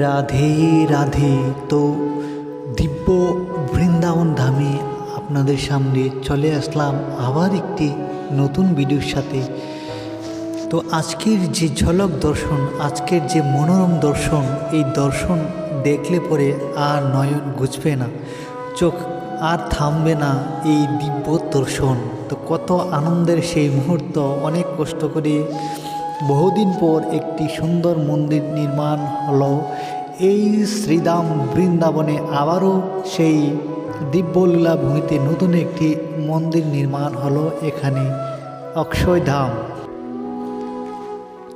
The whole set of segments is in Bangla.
রাধে রাধে। তো দিব্য বৃন্দাবন ধামে আপনাদের সামনে চলে আসলাম আবার একটি নতুন ভিডিওর সাথে। তো আজকের যে ঝলক দর্শন, আজকের যে মনোরম দর্শন, এই দর্শন দেখলে পরে আর নয়ন ঘুচবে না, চোখ আর থামবে না এই দিব্য দর্শন। তো কত আনন্দের সেই মুহূর্ত। অনেক কষ্ট করে বহুদিন পর একটি সুন্দর মন্দির নির্মাণ হলো এই শ্রীধাম বৃন্দাবনে। আবারও সেই দিব্যলীলা ভূমিতে নতুন একটি মন্দির নির্মাণ হলো এখানে, অক্ষয়ধাম।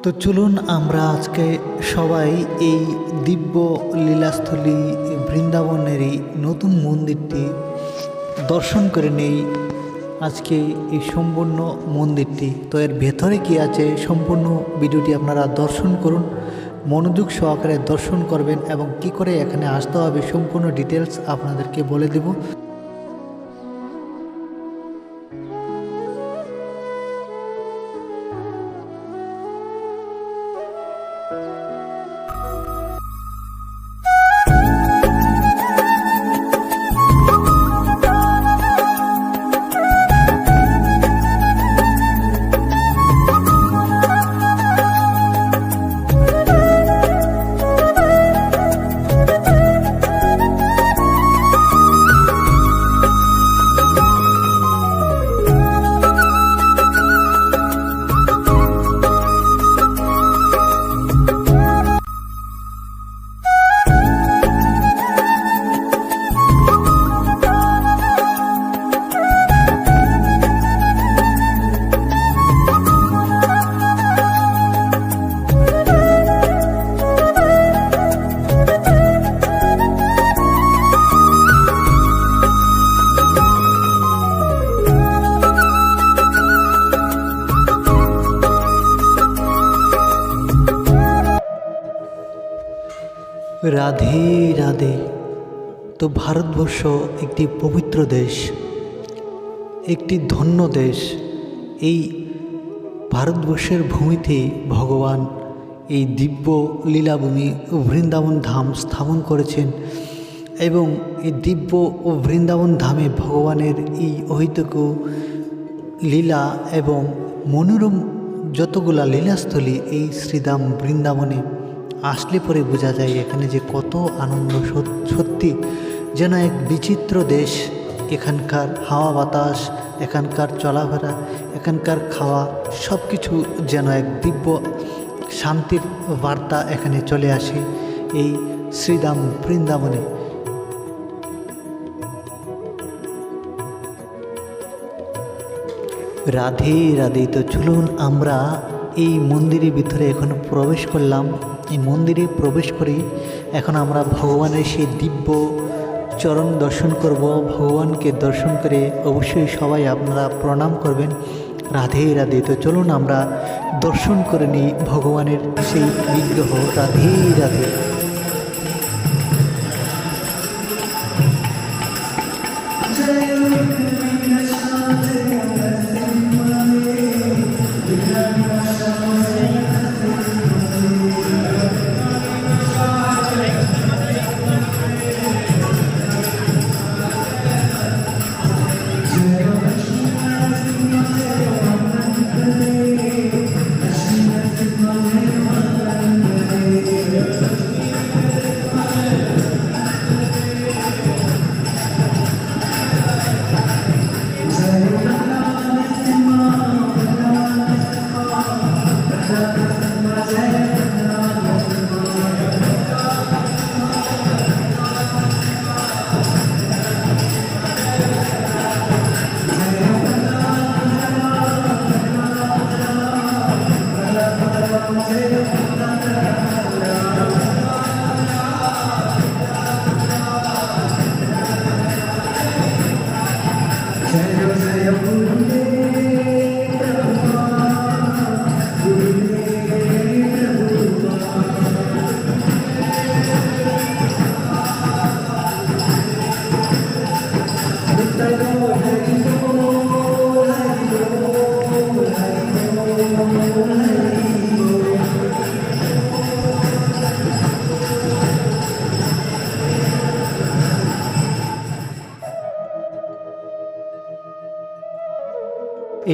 তো চলুন আমরা আজকে সবাই এই দিব্য লীলাস্থলী বৃন্দাবনেরই নতুন মন্দিরটি দর্শন করে নেই। আজকে এই সম্পূর্ণ মন্দিরটি, তো এর ভেতরে কি আছে সম্পূর্ণ ভিডিওটি আপনারা দর্শন করুন, মনোযোগ সহকারে দর্শন করবেন এবং কি করে এখানে আসতে হবে সম্পূর্ণ ডিটেলস আপনাদেরকে বলে দেব। রাধে রাধে। তো ভারতবর্ষ একটি পবিত্র দেশ, একটি ধন্য দেশ। এই ভারতবর্ষের ভূমিতে ভগবান এই দিব্য লীলাভূমি বৃন্দাবন ধাম স্থাপন করেছেন এবং এই দিব্য ও বৃন্দাবন ধামে ভগবানের এই অহৈতুক লীলা এবং মনোরম যতগুলা লীলাস্থলী এই শ্রীধাম বৃন্দাবনে আসলে পরে বোঝা যায় এখানে যে কত আনন্দ। সত্যি যেন এক বিচিত্র দেশ। এখানকার হাওয়া বাতাস, এখানকার চলাফেরা, এখানকার খাওয়া সব কিছু যেন এক দিব্য শান্তির বার্তা এখানে চলে আসে এই শ্রীধাম বৃন্দাবনে। রাধে রাধে। তো চলুন আমরা এই মন্দিরের ভিতরে এখন প্রবেশ করলাম। এই মন্দিরে প্রবেশ করি এখন আমরা ভগবানের সেই দিব্য চরণ দর্শন করব। ভগবানকে দর্শন করে অবশ্যই সবাই আপনারা প্রণাম করবেন। রাধে রাধে। তো চলুন আমরা দর্শন করে নিই ভগবানের সেই বিগ্রহ। রাধে রাধে।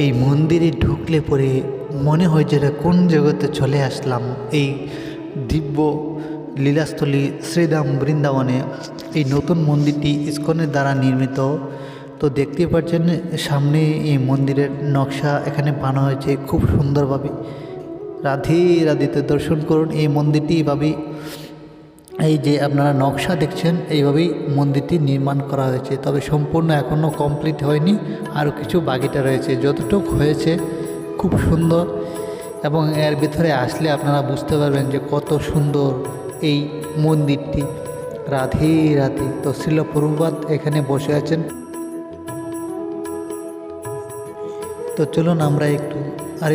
এই মন্দিরে ঢুকলে পরে মনে হয় যেটা কোন জগতে চলে আসলাম। এই দিব্য লীলাস্থলী শ্রীধাম বৃন্দাবনে এই নতুন মন্দিরটি ইসকনের দ্বারা নির্মিত। তো দেখতেই পাচ্ছেন সামনে এই মন্দিরের নকশা এখানে বানানো হয়েছে খুব সুন্দরভাবে। রাধে রাধে। তো দর্শন করুন এই মন্দিরটি এভাবেই, এই যে আপনারা নকশা দেখছেন এইভাবেই মন্দিরটি নির্মাণ করা হয়েছে। তবে সম্পূর্ণ এখনও কমপ্লিট হয়নি, আরও কিছু বাকিটা রয়েছে। যতটুকু হয়েছে খুব সুন্দর, এবং এর ভিতরে আসলে আপনারা বুঝতে পারবেন যে কত সুন্দর এই মন্দিরটি। রাধে রাধে। তো শ্রীল প্রভুপাদ এখানে বসে আছেন। তো চলুন আমরা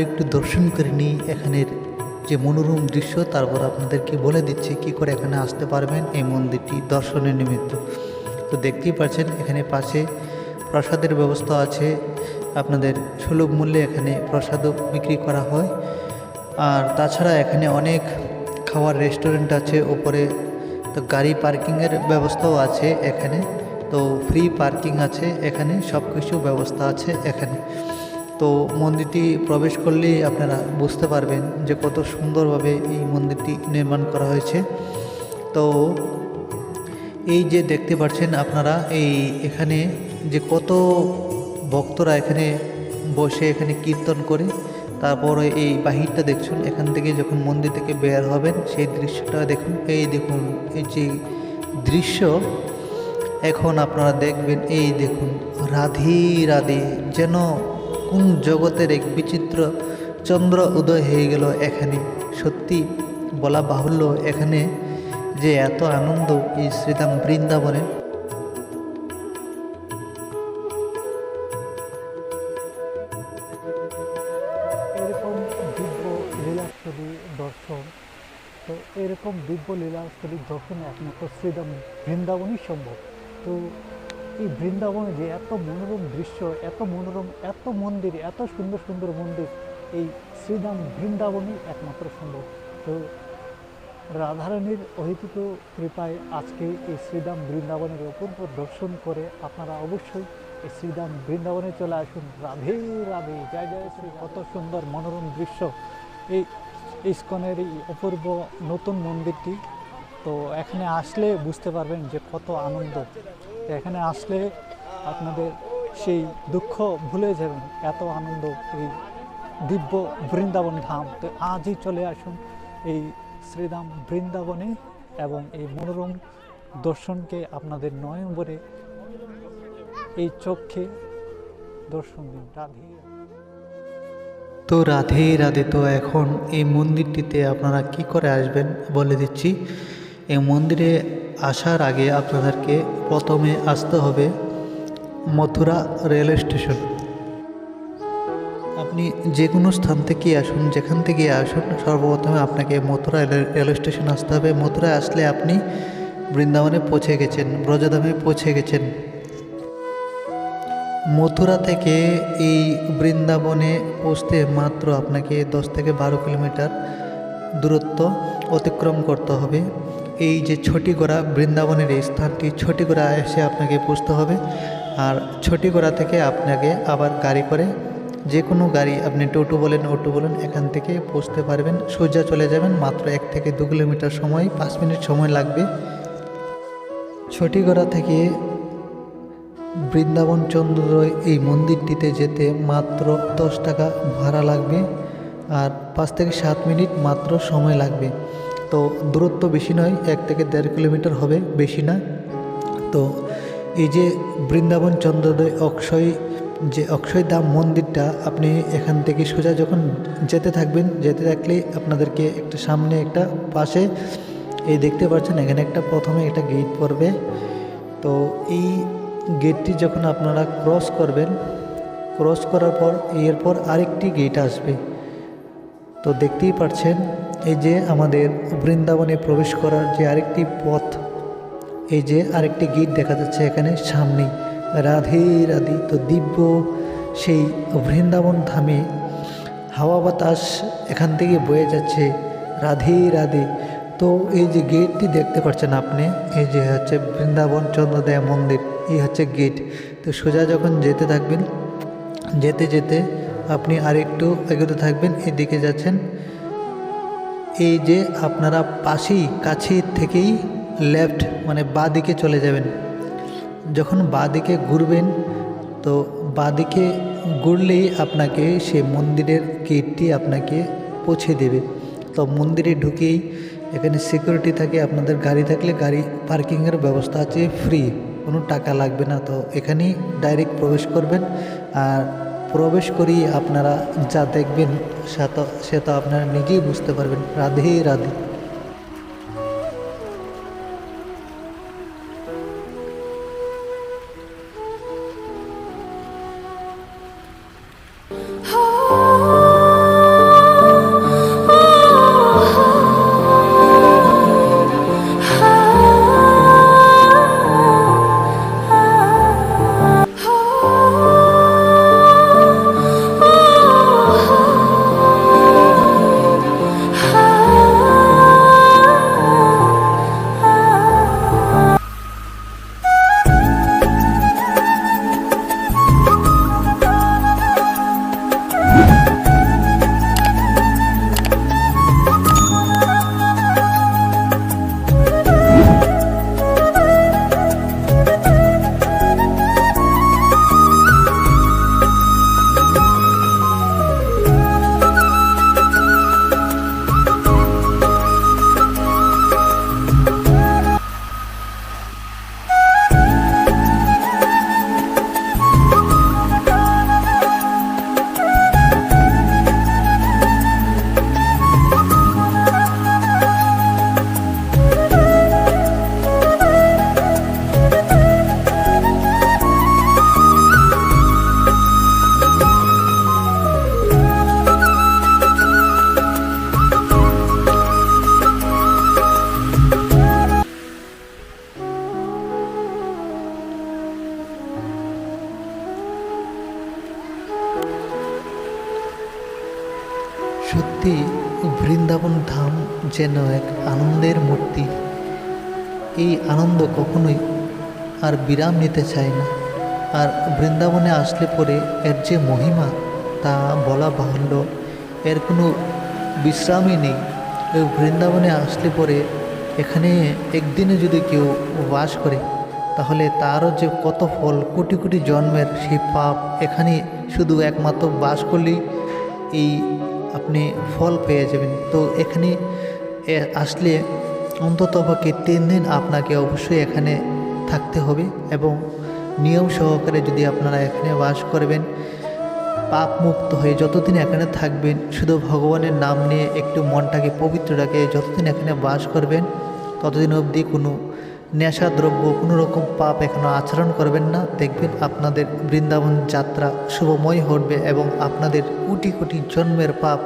একটু দর্শন করে নিই এখানের যে মনোরম দৃশ্য, তারপর আপনাদেরকে বলে দিচ্ছি কী করে এখানে আসতে পারবেন এই মন্দিরটি দর্শনের নিমিত্ত। তো দেখতেই পাচ্ছেন এখানে পাশে প্রসাদের ব্যবস্থা আছে, আপনাদের সুলভ মূল্যে এখানে প্রসাদও বিক্রি করা হয়। আর তাছাড়া এখানে অনেক খাওয়ার রেস্টুরেন্ট আছে ওপরে। তো গাড়ি পার্কিংয়ের ব্যবস্থাও আছে এখানে। তো ফ্রি পার্কিং আছে এখানে, সব কিছু ব্যবস্থা আছে এখানে। তো মন্দিরটি প্রবেশ করলেই আপনারা বুঝতে পারবেন যে কত সুন্দরভাবে এই মন্দিরটি নির্মাণ করা হয়েছে। তো এই যে দেখতে পাচ্ছেন আপনারা এখানে যে কত ভক্তরা এখানে বসে এখানে কীর্তন করে, তারপরে এই বাহিরটা দেখছেন। এখান থেকে যখন মন্দির থেকে বের হবেন সেই দৃশ্যটা দেখুন। দেখুন এই যে দৃশ্য এখন আপনারা দেখবেন, এই দেখুন রাধে রাধে, যেন কোন জগতের এক বিচিত্র চন্দ্র উদয় হয়ে গেল এখানে। সত্যি বলা বাহুল্য এখানে যে এত আনন্দ এই শ্রীধাম বৃন্দাবনে। এরকম দিব্য লীলাস্থলী দর্শন, তো এরকম দিব্য লীলাস্থলী দর্শন একমাত্র শ্রীধাম বৃন্দাবনই সম্ভব। তো এই বৃন্দাবনে যে এত মনোরম দৃশ্য, এত মনোরম, এত মন্দির, এত সুন্দর সুন্দর মন্দির, এই শ্রীধাম বৃন্দাবনই একমাত্র সম্ভব। তো রাধারানীর অহেতুক কৃপায় আজকে এই শ্রীধাম বৃন্দাবনের অপূর্ব দর্শন করে আপনারা অবশ্যই এই শ্রীধাম বৃন্দাবনে চলে আসুন। রাধে রাধে, জয় জয় শ্রী। কত সুন্দর মনোরম দৃশ্য এই ইসকনের এই অপূর্ব নতুন মন্দিরটি। তো এখানে আসলে বুঝতে পারবেন যে কত আনন্দ। এখানে আসলে আপনাদের সেই দুঃখ ভুলে যাবেন, এত আনন্দ এই দিব্য বৃন্দাবন ধাম। তো আজই চলে আসুন এই শ্রীধাম বৃন্দাবনে এবং এই মনোরম দর্শনকে আপনাদের নয়নভরে এই চোখে দর্শন দিন। রাধে। তো রাধে রাধে। তো এখন এই মন্দিরটিতে আপনারা কি করে আসবেন বলে দিচ্ছি। এই মন্দিরে আসার আগে আপনাদেরকে প্রথমে আসতে হবে মথুরা রেলওয়ে স্টেশন। আপনি যে কোনো স্থান থেকে আসুন, যেখান থেকে আসুন, সর্বপ্রথমে আপনাকে মথুরা রেলওয়ে স্টেশন আসতে হবে। মথুরায় আসলে আপনি বৃন্দাবনে পৌঁছে গেছেন, ব্রজধামে পৌঁছে গেছেন। মথুরা থেকে এই বৃন্দাবনে পৌঁছতে মাত্র আপনাকে 10 থেকে 12 কিলোমিটার দূরত্ব অতিক্রম করতে হবে। এই যে ছটিগড়া বৃন্দাবনের এই স্থানটি, ছটিগড়া এসে আপনাকে পৌঁছতে হবে। আর ছটিগড়া থেকে আপনাকে আবার গাড়ি করে, যে কোনো গাড়ি, আপনি টোটো বলেন, অটো বলেন, এখান থেকে পৌঁছতে পারবেন। সোজা চলে যাবেন, মাত্র 1 থেকে 2 কিলোমিটার সময়, 5 মিনিট সময় লাগবে। ছটিগড়া থেকে বৃন্দাবন চন্দ্রোদয় এই মন্দিরটিতে যেতে মাত্র 10 টাকা ভাড়া লাগবে, আর 5 থেকে 7 মিনিট মাত্র সময় লাগবে। তো দূরত্ব বেশি নয়, 1 থেকে 1.5 কিলোমিটার হবে, বেশি না। তো এই যে বৃন্দাবন চন্দ্রোদয় অক্ষয়ধাম মন্দিরটা, আপনি এখান থেকে সোজা যখন যেতে থাকবেন, যেতে থাকলেই আপনাদেরকে একটা সামনে একটা পাশে এই দেখতে পাচ্ছেন, এখানে একটা প্রথমে একটা গেট পড়বে। তো এই গেটটি যখন আপনারা ক্রস করবেন, ক্রস করার পর এরপর আরেকটি গেট আসবে। তো দেখতেই পাচ্ছেন এই যে আমাদের বৃন্দাবনে প্রবেশ করার যে আরেকটি পথ, এই যে আরেকটি গেট দেখা যাচ্ছে এখানে সামনেই। রাধে রাধে। তো দিব্য সেই বৃন্দাবন ধামে হাওয়া বাতাস এখান থেকে বয়ে যাচ্ছে। রাধে রাধে। তো এই যে গেটটি দেখতে পাচ্ছেন আপনি, এই যে হচ্ছে বৃন্দাবন চন্দ্রোদয় মন্দির, এই হচ্ছে গেট। তো সোজা যখন যেতে থাকবেন, যেতে যেতে আপনি আরেকটু এগোতে থাকবেন, এদিকে যাচ্ছেন। এই যে আপনারা পাশেই কাছে থেকেই লেফট মানে বাঁ দিকে চলে যাবেন। যখন বাঁ দিকে ঘুরবেন তো বাঁ দিকে ঘুরলেই আপনাকে সে মন্দিরের গেটটি আপনাকে পৌঁছে দেবে। তো মন্দিরে ঢুকেই এখানে সিকিউরিটি থাকে, আপনাদের গাড়ি থাকলে গাড়ি পার্কিংয়ের ব্যবস্থা আছে, ফ্রি, কোনো টাকা লাগবে না। তো এখানেই ডাইরেক্ট প্রবেশ করবেন, আর প্রবেশ করেই আপনারা যা দেখবেন সে তো আপনারা নিজেই বুঝতে পারবেন। রাধে রাধে। সত্যি বৃন্দাবন ধাম যেন এক আনন্দের মূর্তি। এই আনন্দ কখনোই আর বিরাম নিতে চায় না। আর বৃন্দাবনে আসলে পরে এর যে মহিমা তা বলা বাহুল্য, এর কোনো বিশ্রামই নেই। এই বৃন্দাবনে আসলে পরে এখানে একদিনে যদি কেউ বাস করে তাহলে তারও যে কত ফল, কোটি কোটি জন্মের সেই পাপ এখানে শুধু একমাত্র বাস করলেই এই আপনি ফল পেয়ে যাবেন। তো এখানে আসলে অন্ততপক্ষে 3 দিন আপনাকে অবশ্যই এখানে থাকতে হবে, এবং নিয়ম সহকারে যদি আপনারা এখানে বাস করবেন, পাপ মুক্ত হয়ে যতদিন এখানে থাকবেন, শুধু ভগবানের নাম নিয়ে একটু মনটাকে পবিত্র রাখে যতদিন এখানে বাস করবেন, ততদিন অবধি কোনো নেশাদ্রব্য, কোনো রকম পাপ এখনো আচরণ করবেন না। দেখবেন আপনাদের বৃন্দাবন যাত্রা শুভময় হবে এবং আপনাদের কোটি কোটি জন্মের পাপ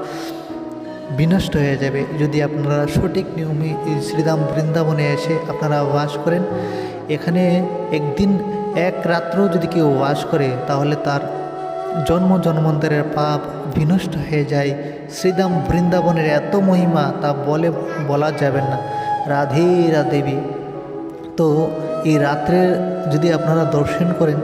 বিনষ্ট হয়ে যাবে যদি আপনারা সঠিক নিয়মে এই শ্রীধাম বৃন্দাবনে এসে আপনারা বাস করেন। এখানে একদিন এক রাত্রেও যদি কেউ বাস করে তাহলে তার জন্ম জন্মান্তরের পাপ বিনষ্ট হয়ে যায়। শ্রীধাম বৃন্দাবনের এত মহিমা তা বলা যাবে না। রাধে রাধেবী। তো এই রাত্রে যদি আপনারা দর্শন করেন,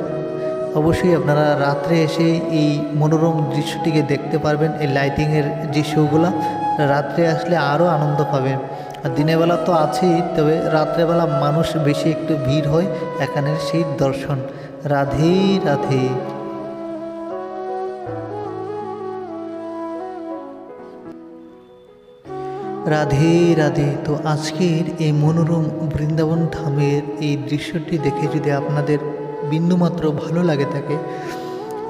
অবশ্যই আপনারা রাত্রে এসে এই মনোরম দৃশ্যটিকে দেখতে পারবেন। এই লাইটিংয়ের দৃশ্যগুলো রাত্রে আসলে আরও আনন্দ পাবেন। আর দিনের বেলা তো আছেই, তবে রাত্রেবেলা মানুষ বেশি একটু ভিড় হয় এখানের সেই দর্শন। রাধে রাধে। রাধে রাধে। তো আজকের এই মনোরম বৃন্দাবন ধামের এই দৃশ্যটি দেখে যদি আপনাদের বিন্দুমাত্র ভালো লাগে থাকে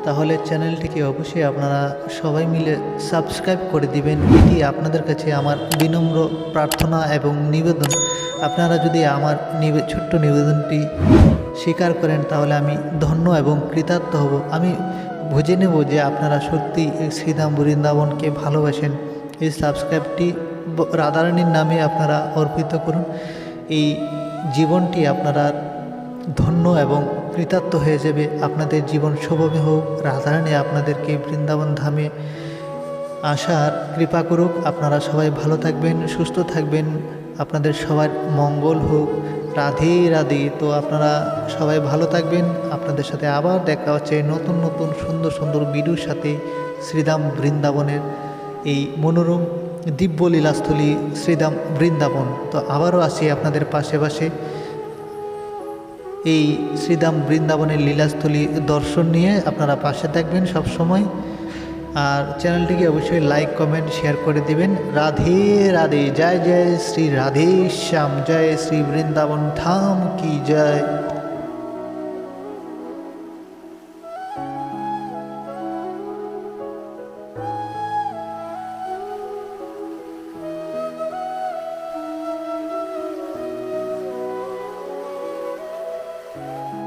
তাহলে চ্যানেলটিকে অবশ্যই আপনারা সবাই মিলে সাবস্ক্রাইব করে দিবেন। এটি আপনাদের কাছে আমার বিনম্র প্রার্থনা এবং নিবেদন। আপনারা যদি আমার ছোট্ট নিবেদনটি স্বীকার করেন তাহলে আমি ধন্য এবং কৃতার্থ হব। আমি বুঝে নেব যে আপনারা সত্যি এই শ্রীধাম বৃন্দাবনকে ভালোবাসেন। এই সাবস্ক্রাইবটি রাধারানীর নামে আপনারা অর্পিত করুন। এই জীবনটি আপনারা ধন্য এবং কৃতার্থ হয়ে যাবে। আপনাদের জীবন শুভময় হোক। রাধারানী আপনাদেরকে বৃন্দাবন ধামে আসার কৃপা করুক। আপনারা সবাই ভালো থাকবেন, সুস্থ থাকবেন। আপনাদের সবার মঙ্গল হোক। রাধে রাধে। তো আপনারা সবাই ভালো থাকবেন, আপনাদের সাথে আবার দেখা হচ্ছে নতুন নতুন সুন্দর সুন্দর ভিডিওর সাথে। শ্রীধাম বৃন্দাবনের এই মনোরম দিব্য লীলাস্থলী শ্রীধাম বৃন্দাবন। তো আবারও আসি আপনাদের পাশে পাশে এই শ্রীধাম বৃন্দাবনের লীলাস্থলী দর্শন নিয়ে। আপনারা পাশে থাকবেন সব সময়, আর চ্যানেলটিকে অবশ্যই লাইক কমেন্ট শেয়ার করে দিবেন। রাধে রাধে, জয় জয় শ্রী রাধে শ্যাম, জয় শ্রী বৃন্দাবন ধাম কি জয়।